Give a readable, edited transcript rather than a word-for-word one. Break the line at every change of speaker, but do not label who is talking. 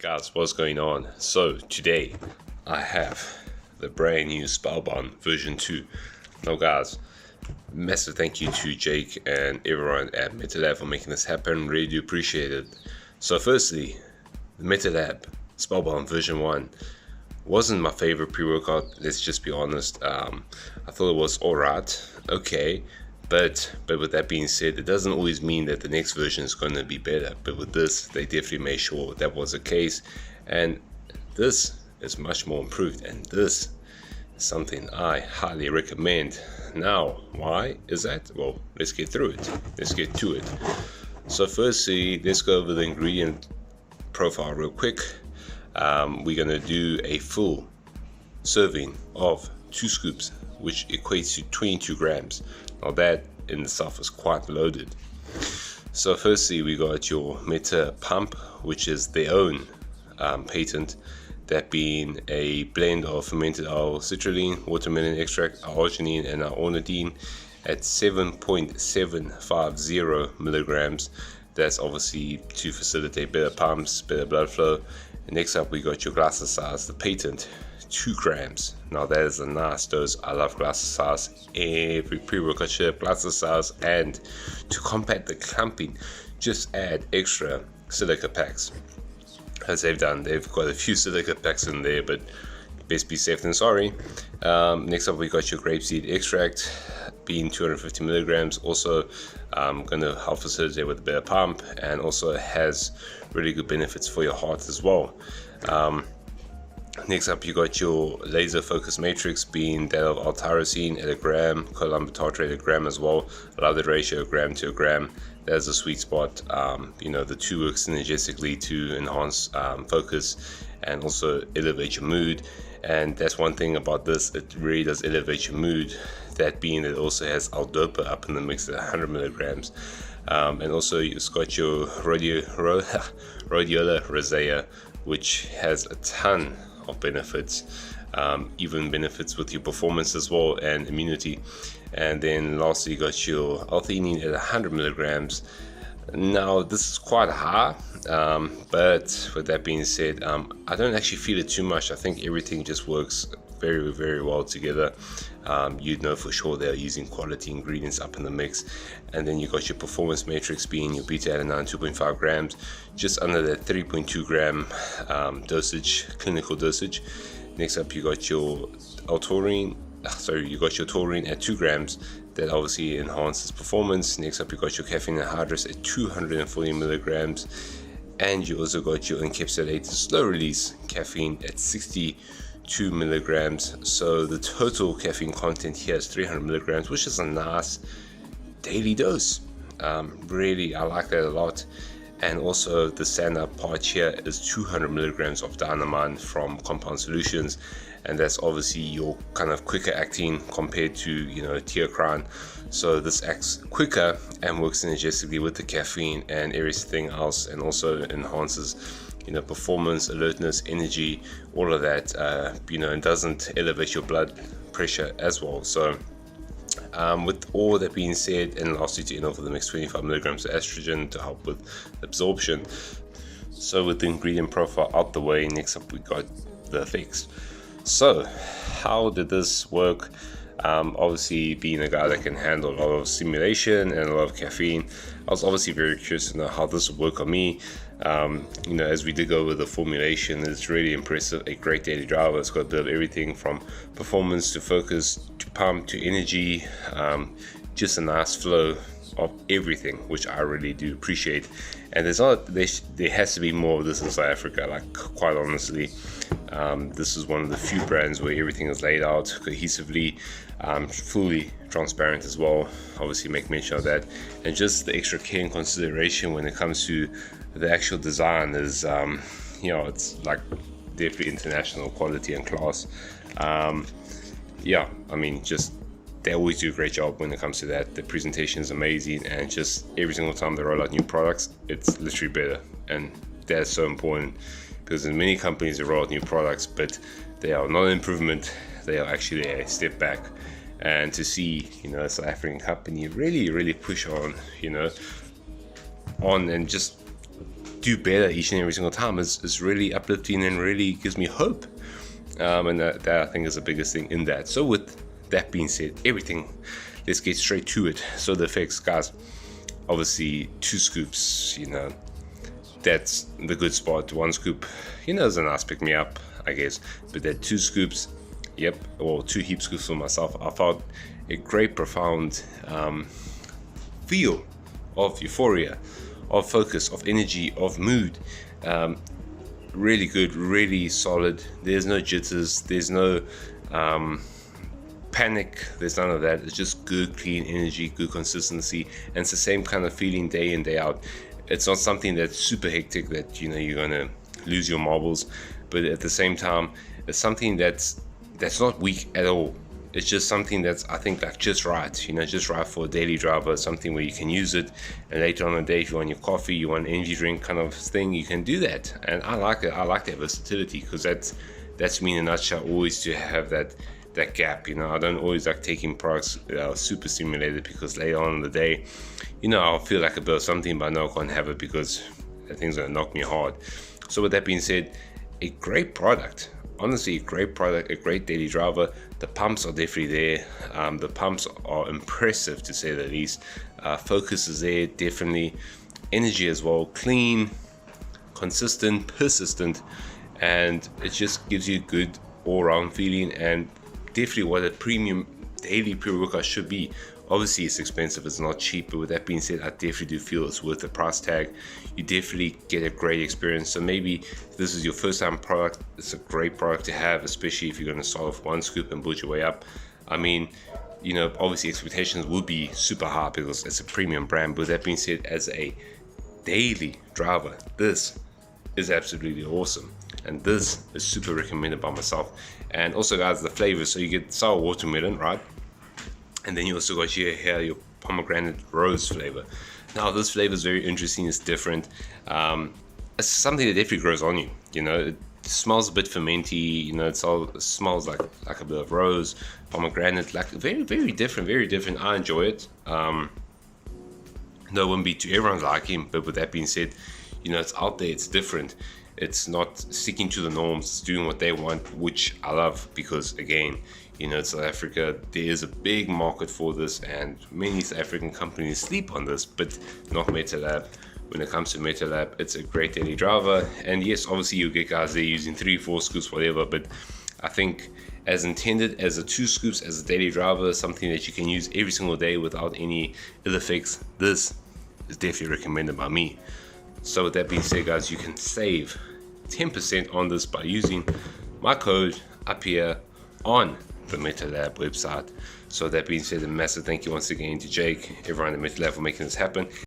Guys, what's going on? So today I have the brand new Spellbound version 2. Now guys, massive thank you to Jake and everyone at Metalab for making this happen. Really do appreciate it. So firstly, the Metalab Spellbound version 1 wasn't my favorite pre-workout, let's just be honest. I thought it was alright, okay. But with that being said, it doesn't always mean that the next version is going to be better. But with this, they definitely made sure that was the case. And this is much more improved. And this is something I highly recommend. Now, why is that? Well, let's get through it. Let's get to it. So firstly, let's go over the ingredient profile real quick. We're going to do a full serving of 2 scoops, which equates to 22 grams. Now that in itself is quite loaded. So firstly, we got your Meta Pump, which is their own patent, that being a blend of fermented L-citrulline, watermelon extract, arginine, and ornithine at 7.750 milligrams. That's obviously to facilitate better pumps, better blood flow. And next up, we got your glycosize, the patent, 2 grams. Now that is a nice dose. I love glycosize. Every pre-workout should have glycosize, and to combat the clumping, just add extra silica packs. As they've done, they've got a few silica packs in there, but best be safe than sorry. Next up, we got your grapeseed extract, being 250 milligrams. Also going to help facilitate with a better pump, and also has really good benefits for your heart as well. Next up, you got your laser focus matrix, being that of L-tyrosine at a gram, columbar tartrate at a gram as well. I love the ratio, gram to a gram. That's a sweet spot. The two work synergistically to enhance focus and also elevate your mood. And that's one thing about this, it really does elevate your mood. That being that it also has L-dopa up in the mix at 100 milligrams. And also it's got your rhodiola rosea, which has a ton of benefits, even benefits with your performance as well and immunity. And then lastly, you got your L-theanine at 100 milligrams. Now this is quite high, but with that being said, I don't actually feel it too much. I think everything just works very, very well together. You'd know for sure they're using quality ingredients up in the mix. And then you got your performance matrix, being your beta-alanine 2.5 grams, just under that 3.2 gram dosage, clinical dosage. Next up, you got your taurine at 2 grams. That obviously enhances performance. Next up, you got your caffeine anhydrous at 240 milligrams, and you also got your encapsulated slow release caffeine at 62 milligrams. So the total caffeine content here is 300 milligrams, which is a nice daily dose. Really, I like that a lot. And also the stand-up part here is 200 milligrams of dynamine from Compound Solutions, and that's obviously your kind of quicker acting compared to teocrine. So this acts quicker and works synergistically with the caffeine and everything else, and also enhances performance, alertness, energy, all of that, and doesn't elevate your blood pressure as well. So with all that being said, and lastly to end off with the mix, 25 milligrams of estrogen to help with absorption. So with the ingredient profile out the way, next up we got the effects. So how did this work? Obviously, being a guy that can handle a lot of stimulation and a lot of caffeine, I was obviously very curious to know how this would work on me. As we did go over the formulation, it's really impressive. A great daily driver. It's got a bit of everything from performance to focus to pump to energy. Just a nice flow of everything, which I really do appreciate. And there has to be more of this in South Africa. Like, quite honestly, this is one of the few brands where everything is laid out cohesively, fully transparent as well. Obviously, make mention of that, and just the extra care and consideration when it comes to the actual design is, it's like definitely international quality and class. Just they always do a great job when it comes to that. The presentation is amazing, and just every single time they roll out new products, it's literally better. And that's so important, because in many companies they roll out new products, but they are not an improvement, they are actually a step back. And to see a South African company really push on and just do better each and every single time is really uplifting and really gives me hope. And that I think is the biggest thing in that. So with that being said, let's get straight to it. So the effects, guys, obviously 2 scoops, that's the good spot. 1 scoop, is a nice pick me up, I guess. But that 2 scoops, or 2 heap scoops for myself, I felt a great profound feel of euphoria, of focus, of energy, of mood. Really good, really solid. There's no jitters, there's no panic, there's none of that. It's just good, clean energy, good consistency, and it's the same kind of feeling day in, day out. It's not something that's super hectic that you're gonna lose your marbles, but at the same time, it's something that's not weak at all. It's just something that's, I think, like just right, just right for a daily driver, something where you can use it, and later on in the day, if you want your coffee, you want an energy drink kind of thing, you can do that. And I like it. I like that versatility, because that's me in a nutshell, always to have that gap. I don't always like taking products that are super stimulated, because later on in the day, I'll feel like a bit of something, but I know I can't have it because that thing's gonna knock me hard. So with that being said, a great product. Honestly, a great product, a great daily driver. The pumps are definitely there. The pumps are impressive, to say the least. Focus is there, definitely. Energy as well, clean, consistent, persistent, and it just gives you a good all-round feeling, and definitely what a premium daily pre-workout should be. Obviously it's expensive, it's not cheap, but with that being said, I definitely do feel it's worth the price tag. You definitely get a great experience. So maybe if this is your first time product, it's a great product to have, especially if you're going to start off 1 scoop and build your way up. I mean, obviously expectations would be super high because it's a premium brand, but with that being said, as a daily driver, this is absolutely awesome, and this is super recommended by myself. And also, guys, the flavors, so you get sour watermelon, right? And then you also got here your pomegranate rose flavor. Now this flavor is very interesting, it's different. It's something that definitely grows on you. It smells a bit fermenty, it smells like a bit of rose, pomegranate, like very, very different. I enjoy it. No, it wouldn't be to everyone's liking, but with that being said, it's out there, it's different. It's not sticking to the norms, it's doing what they want, which I love, because again, South Africa, there is a big market for this, and many South African companies sleep on this, but not Metalab. When it comes to Metalab, it's a great daily driver, and yes, obviously you get guys there using 3-4 scoops, whatever, but I think as intended, as a 2 scoops, as a daily driver, something that you can use every single day without any ill effects, this is definitely recommended by me. So with that being said, guys, you can save 10% on this by using my code up here on the Metalab website. So that being said, a massive thank you once again to Jake, everyone at Metalab, for making this happen.